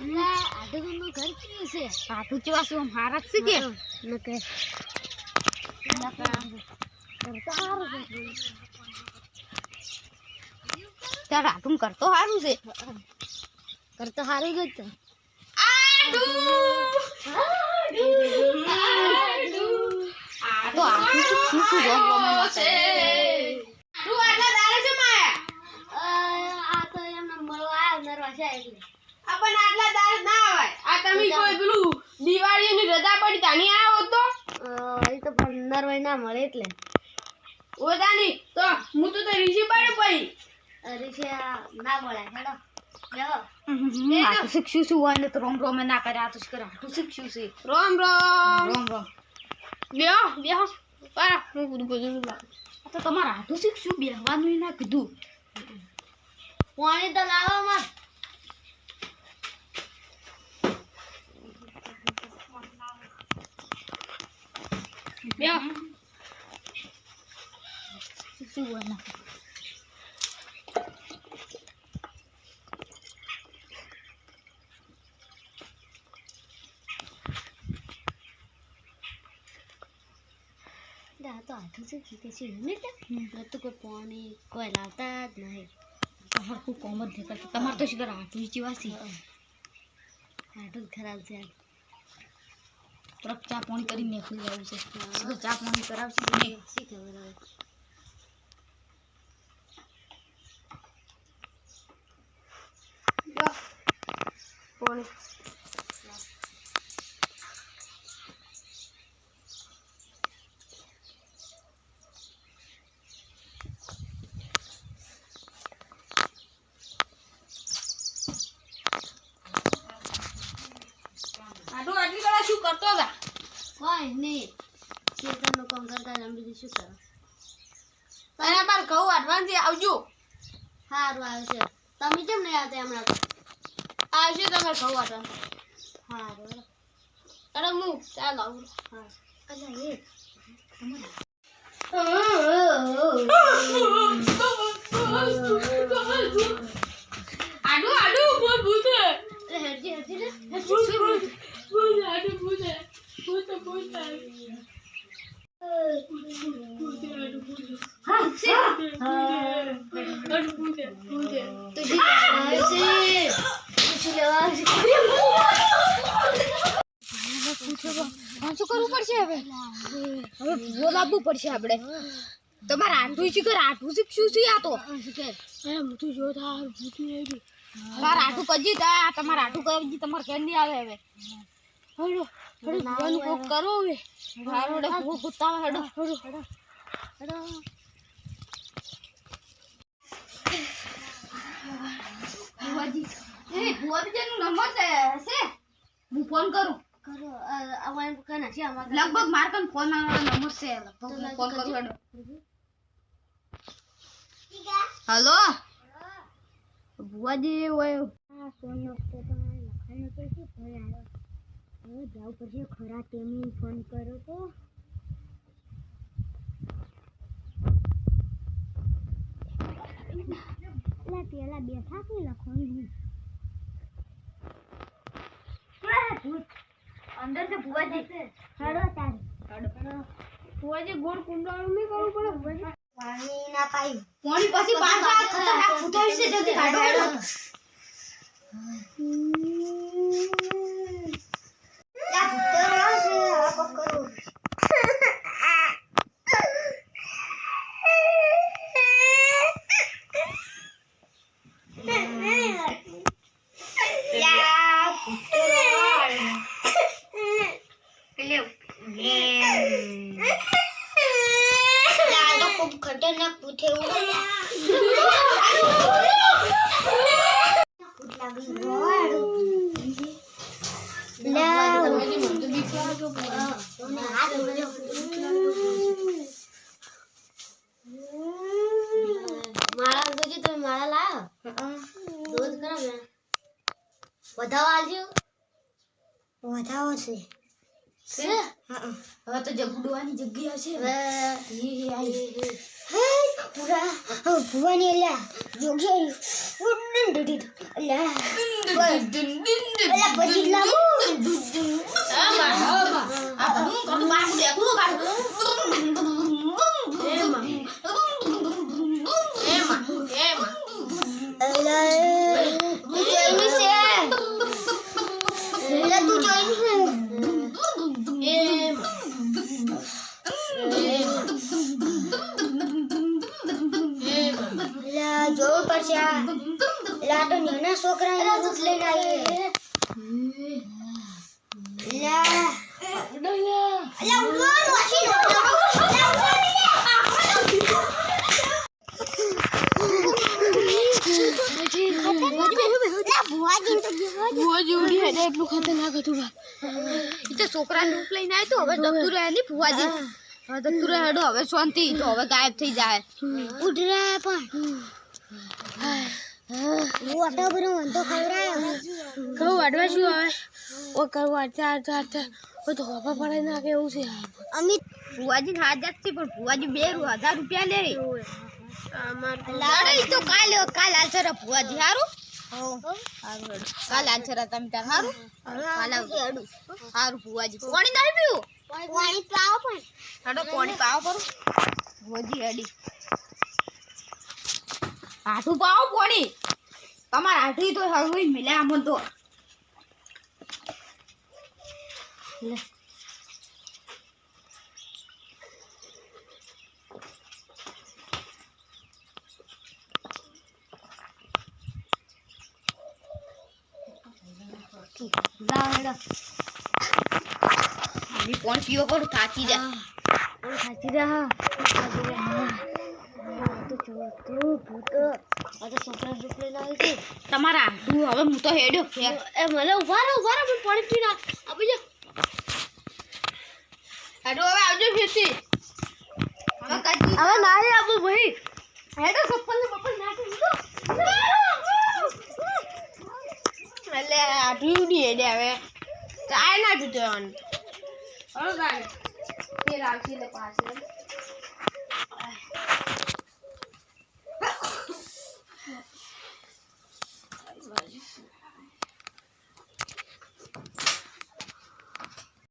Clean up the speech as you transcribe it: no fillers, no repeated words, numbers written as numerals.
લા આડુનું ઘર ક્યું છે આટુ ચવા શું હારત છે કે ન કે તાર આટું કરતો હારું છે કરતો હારું જ છે આ તો આટું શું શું રોમ રોમ છે તું આટલા દાડે છે માયા આ તો એમને મળવા આવ્યો નરવા છે એટલે આપણ આટલા દાડે ના આવે આ તમે કોઈ પેલું દિવાળીની રજા પડી તાની આવો તો એ તો પણ નરવાઈ ના મળે એટલે ઓદાની તો હું તો રીસી પાડે પઈ રીક્ષા ના મળે હેડો જાઓ આ તો શીખ્યું શું હોય ને તો રોમ રોમ ના કરે આ તો કરે આટલું શીખ્યું છે રોમ રોમ રોમ રોમ બેહો બેહો પારા હું બધું લાગ આ તો તમારા હાથું શીખશું બેહવાનું ના કીધું પાણી તો લાવો મત બેહો શું હોય ના તો આઠું છે કે છે ને તો કોઈ પાણી કોઈ લાવતા જ નહીં તમારું કોમ જ નહીં કરતું તમારે તો શીખર આટલું ચીવાસી આઠું ખરાબ છે થોડાક ચા પાણી કરીને નીકળી જવું છે સીધો ચા પાણી કરાવશે ને શી ખબર હવે પાણી આટલી કલા શું કરતો હતા કોઈ નહીં ખેતરનું કામ કરતા ને બીજું શું કરો એના પર ઘઉં વાટવાથી આવજો સારું આવશે તમે કેમ નહીં આવતા હમણાં આવશે તમે ઘઉં વાટવા સારું અરે હું ચાલ આવું હા અલા એ આડુ આડુ બોલ ભૂતે હરજી હરજી લે ભૂત આડુ ભૂતે ભૂત ભૂત હા છે આડુ ભૂતે ભૂતે તો જી આવશે પૂછી લેવા આવશે શું કરવું પડશે હવે હવે બોલાવવું પડશે આપણે તમારે આઠું શીખર આઠું શીખશું છે આ તો હું તો જોતા ભૂતું આવી તમારે આઠું કજી તા તમારે આઠું કજી તમારે કેમ નહીં આવે હવે હેડો હેડો નાનું કોક કરો હવે હારો ડે ભૂ કુત્તા હેડો હેડો હેડો ભુવાજી ભુવાજીનો નંબર છે હું ફોન કરું કરો અમારે કના છે અમાર લગભગ માર કન ફોન આવવાનો નંબર છે લગભગ હું ફોન કરું હેડો હેલો ભુવાજી ઓય આ ફોનનો તો લખાણો તો શું ભય આવ્યો હવે જાવ પછી ખરા ટેમી ફોન કરો તો લા પેલા બેઠા કે લખવાનું અંદર છે ભુવાજી હેડો તારે હેડો ભુવાજી ગોળ કુંડાળું નહીં કરવું પડે ભુવાજી પાણી ના પાઈ પાણી પછી પાછા ખતરનાક ફૂટાય છે જલ્દી કાઢો હેડો લા ભૂતો છે આ કોક કરું ખતરનાક પૂછે માળા જોજે તમે માળા લાવો રોજ કરો ને વધાવો આલજો વધાવો છે હવે તો જગડવાની જગ્યા છે હવે એ આઈ પૂરા ભુવાની એલા જોગી ઉડન ડડી એલા એલા પછી લાગુ આ બધું કરું બાપુ દેખું કાઢું એલા તું જોઈની છે એલા તું જોઈની છે એલા જોવું પડશે એલા તો નાના છોકરા દૂધ લઈને આવી એલા એલા ઉડવાનું વાસી છોકરાને રૂપ લઈને આવ્યો તો હવે દત્તુ રહે નહીં ફુવાજી હવે દત્તુ રહે હેડો હવે શાંતિ તો હવે ગાયબ થઈ જાય ઉડરા પણ હું આટલો બધો વંતો ખવડાયો કહું વાડવા શું આવે ઓ કહું વાડતા વાડતા ઓ તો હોપા પડાઈ નાખે એવું છે અમિત ફુવાજી હાજર છે પણ ફુવાજી 1000 રૂપિયા લે લાડે તો કાલ આલસર ફુવાજી હારું કાલ આલસર તમે તાર હારું કાલ આવડું હારું ફુવાજી પાણી નહીં પીવું પાણી પાવ પણ હાડો પાણી પાવ કરું ફુવાજી હેડી હાથું પાવ પાણી તમાર હાથું તો હળવું મિલે આમ તો લે લાડો ની કોણ પીવો કરું થાકી જા ખાતી રહા તો ભૂતો આ તો છોકરા રૂપ લઈને આવી છે તમારા હાથું હવે હું તો હેડ્યો એ મને ઉભા રહો પણ પાણી પી ના આપી જા હેડો હવે આવજો ફેરથી હવે કાજી હવે નાઈ આપો ભાઈ હેડો સપ્પલ ને બપ્પલ નાખી દીધો એટલે આઠું ની હેડે હવે ચાય ના પીતો હવે ગાડી ફેર આવશે એટલે પાછળ